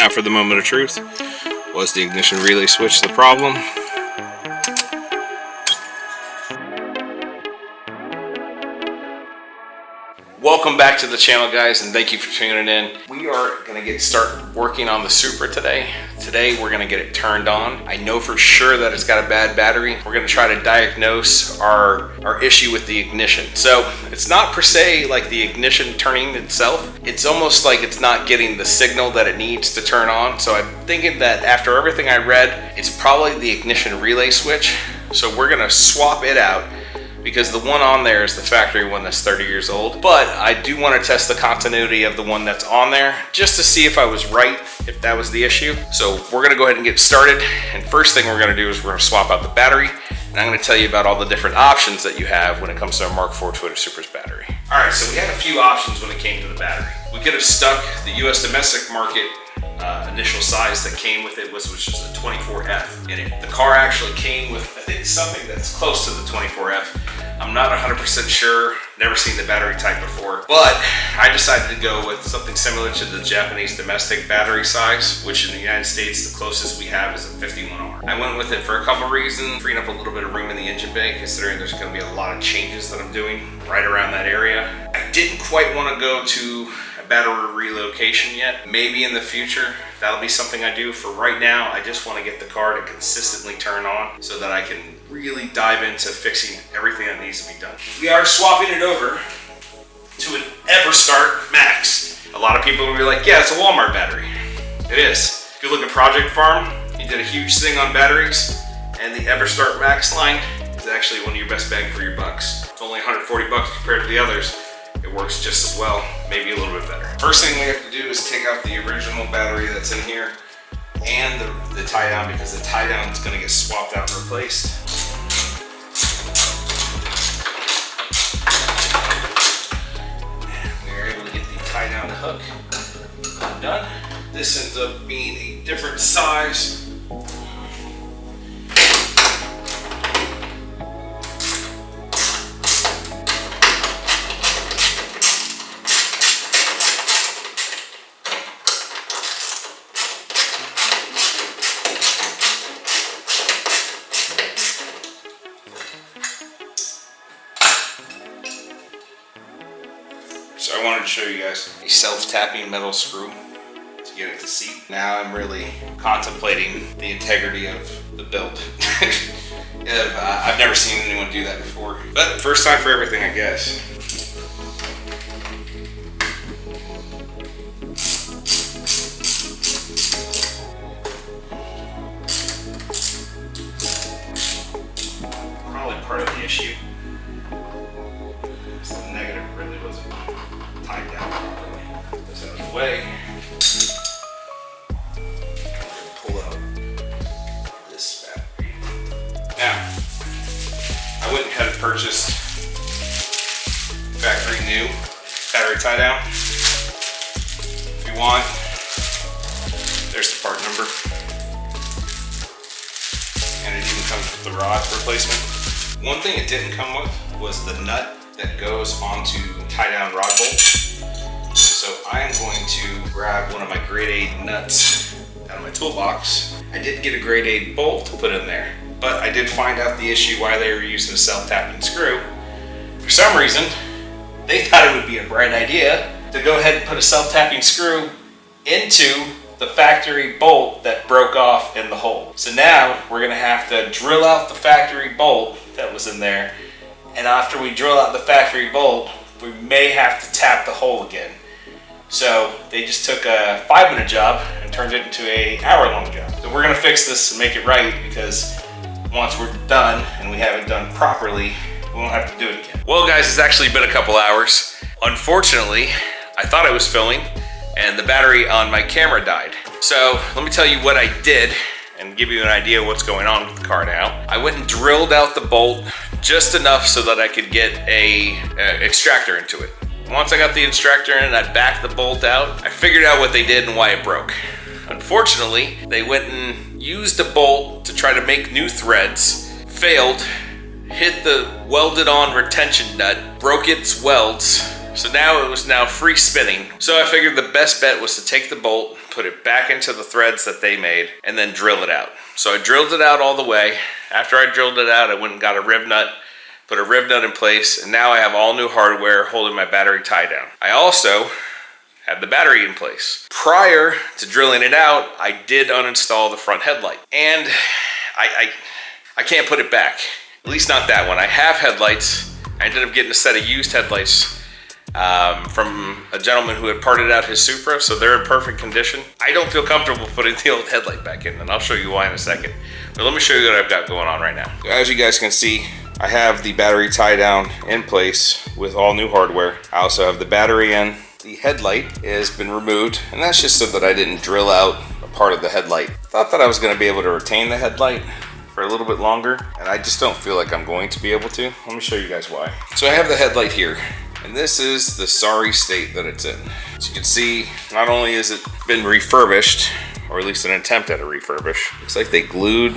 Now for the moment of truth. Was the ignition relay switch the problem? Welcome back to the channel, guys, and thank you for tuning in. We are going to start working on the Supra today. Today we're going to get it turned on. I know for sure that it's got a bad battery. We're going to try to diagnose our issue with the ignition. So it's not per se like the ignition turning itself. It's almost like it's not getting the signal that it needs to turn on. So I'm thinking that after everything I read, it's probably the ignition relay switch. So we're going to swap it out, because the one on there is the factory one that's 30 years old. But I do want to test the continuity of the one that's on there, just to see if I was right, if that was the issue. So we're gonna go ahead and get started. And first thing we're gonna do is we're gonna swap out the battery. And I'm gonna tell you about all the different options that you have when it comes to a Mark IV Toyota Supra's battery. All right, so we had a few options when it came to the battery. We could have stuck the US domestic market initial size that came with it, which is a 24F in it. The car actually came with, I think, something that's close to the 24F. I'm not 100% sure, never seen the battery type before, but I decided to go with something similar to the Japanese domestic battery size, which in the United States, the closest we have is a 51R. I went with it for a couple reasons, freeing up a little bit of room in the engine bay, considering there's gonna be a lot of changes that I'm doing right around that area. I didn't quite wanna go to a battery relocation yet. Maybe in the future, that'll be something I do. For right now, I just wanna get the car to consistently turn on so that I can really dive into fixing everything that needs to be done. We are swapping it over to an EverStart Max. A lot of people will be like, yeah, it's a Walmart battery. It is. If you look at Project Farm, he did a huge thing on batteries, and the EverStart Max line is actually one of your best bang for your bucks. It's only 140 bucks compared to the others. It works just as well, maybe a little bit better. First thing we have to do is take out the original battery that's in here and the tie down, because the tie down is going to get swapped out and replaced. And we are able to get the tie down hook done. This ends up being a different size. So I wanted to show you guys a self-tapping metal screw to get it to seat. Now I'm really contemplating the integrity of the build. I've never seen anyone do that before, but first time for everything, I guess. Probably part of the issue. So the negative really wasn't tied down properly. This out of the way. Pull out this battery. Now, I went ahead and purchased factory new battery tie down. If you want, there's the part number. And it even comes with the rod replacement. One thing it didn't come with was the nut that goes onto tie-down rod bolt. So I am going to grab one of my grade 8 nuts out of my toolbox. I did get a grade 8 bolt to put in there, but I did find out the issue why they were using a self-tapping screw. For some reason, they thought it would be a bright idea to go ahead and put a self-tapping screw into the factory bolt that broke off in the hole. So now we're gonna have to drill out the factory bolt that was in there. And after we drill out the factory bolt, we may have to tap the hole again. So they just took a 5-minute job and turned it into an hour-long job. So we're gonna fix this and make it right, because once we're done and we have it done properly, we won't have to do it again. Well, guys, it's actually been a couple hours. Unfortunately, I thought I was filming and the battery on my camera died. So let me tell you what I did and give you an idea of what's going on with the car now. I went and drilled out the bolt just enough so that I could get a extractor into it. Once I got the extractor in and I backed the bolt out, I figured out what they did and why it broke. Unfortunately, they went and used a bolt to try to make new threads, failed, hit the welded on retention nut, broke its welds, So now it was now free spinning. So I figured the best bet was to take the bolt, put it back into the threads that they made, and then drill it out. So I drilled it out all the way. After I drilled it out, I went and got a rib nut, put a rib nut in place, and now I have all new hardware holding my battery tie down. I also have the battery in place. Prior to drilling it out, I did uninstall the front headlight, and I can't put it back, at least not that one. I have headlights. I ended up getting a set of used headlights from a gentleman who had parted out his Supra, so they're in perfect condition. I don't feel comfortable putting the old headlight back in, and I'll show you why in a second. But let me show you what I've got going on right now. As you guys can see, I have the battery tie down in place with all new hardware. I also have the battery in. The headlight has been removed, and that's just so that I didn't drill out a part of the headlight. Thought that I was gonna be able to retain the headlight for a little bit longer, and I just don't feel like I'm going to be able to. Let me show you guys why. So I have the headlight here, and this is the sorry state that it's in. As you can see, not only has it been refurbished, or at least an attempt at a refurbish, looks like they glued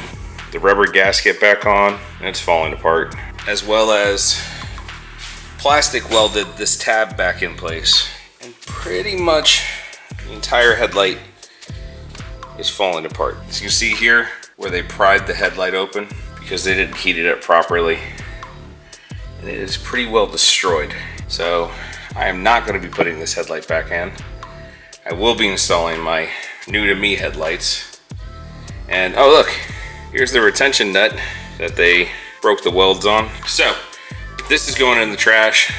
the rubber gasket back on, and it's falling apart, as well as plastic welded this tab back in place. And pretty much the entire headlight is falling apart. As you can see here, where they pried the headlight open because they didn't heat it up properly, and it is pretty well destroyed. So I am not going to be putting this headlight back in. I will be installing my new to me headlights. And oh look, here's the retention nut that they broke the welds on. So this is going in the trash.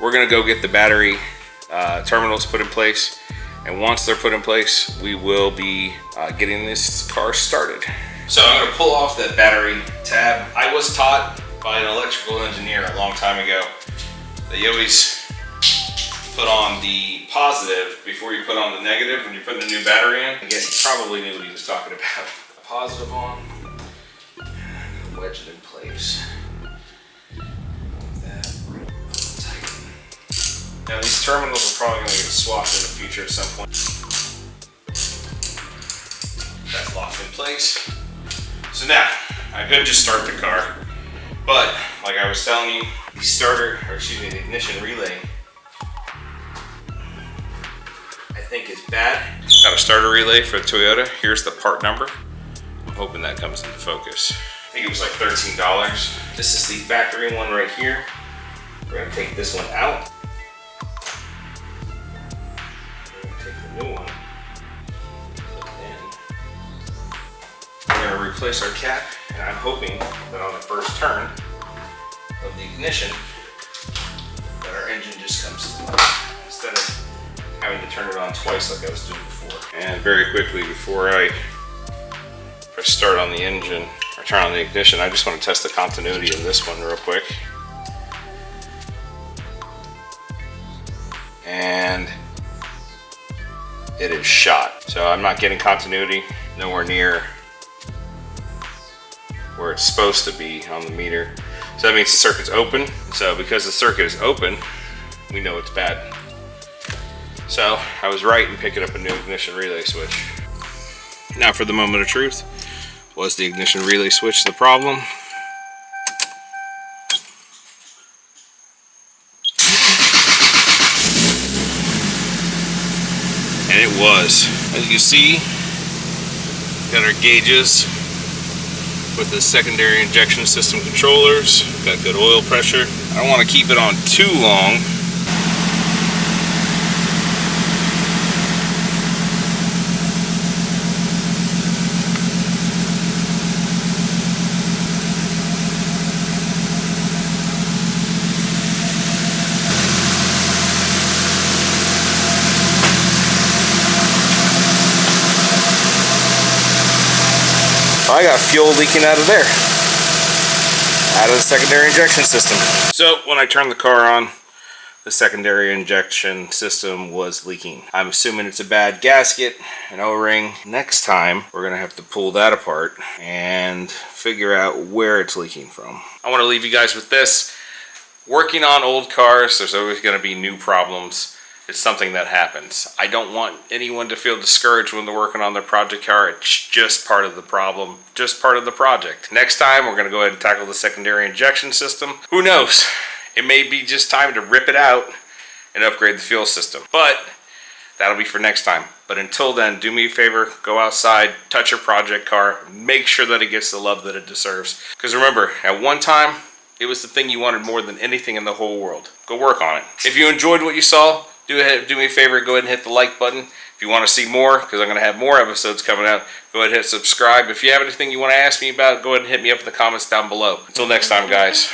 We're gonna go get the battery terminals put in place, and once they're put in place, we will be getting this car started. So I'm gonna pull off that battery tab. I was taught by an electrical engineer a long time ago that you always put on the positive before you put on the negative when you're putting a new battery in. I guess he probably knew what he was talking about. A positive on, wedge it in place. Now these terminals are probably going to get swapped in the future at some point. That's locked in place. So now, I could just start the car, but like I was telling you, the starter, or excuse me, the ignition relay, I think is bad. Got a starter relay for the Toyota. Here's the part number. I'm hoping that comes into focus. I think it was like $13. This is the factory one right here. We're going to take this one out. New one. We're going to replace our cap, and I'm hoping that on the first turn of the ignition that our engine just comes to life instead of having to turn it on twice like I was doing before. And very quickly, before I press start on the engine or turn on the ignition, I just want to test the continuity of this one real quick. And it is shot. So I'm not getting continuity, nowhere near where it's supposed to be on the meter. So that means the circuit's open. So because the circuit is open, we know it's bad. So I was right in picking up a new ignition relay switch. Now for the moment of truth. Was the ignition relay switch the problem? And it was. As you can see, got our gauges with the secondary injection system controllers. Got good oil pressure. I don't want to keep it on too long. I got fuel leaking out of there, out of the secondary injection system. So when I turned the car on, the secondary injection system was leaking. I'm assuming it's a bad gasket, an O-ring. Next time, we're gonna have to pull that apart and figure out where it's leaking from. I wanna leave you guys with this. Working on old cars, there's always gonna be new problems. It's something that happens. I don't want anyone to feel discouraged when they're working on their project car. It's just part of the problem, just part of the project. Next time, we're gonna go ahead and tackle the secondary injection system. Who knows? It may be just time to rip it out and upgrade the fuel system. But that'll be for next time. But until then, do me a favor, go outside, touch your project car, make sure that it gets the love that it deserves. Because remember, at one time, it was the thing you wanted more than anything in the whole world. Go work on it. If you enjoyed what you saw, do me a favor, go ahead and hit the like button. If you want to see more, because I'm going to have more episodes coming out, go ahead and hit subscribe. If you have anything you want to ask me about, go ahead and hit me up in the comments down below. Until next time, guys.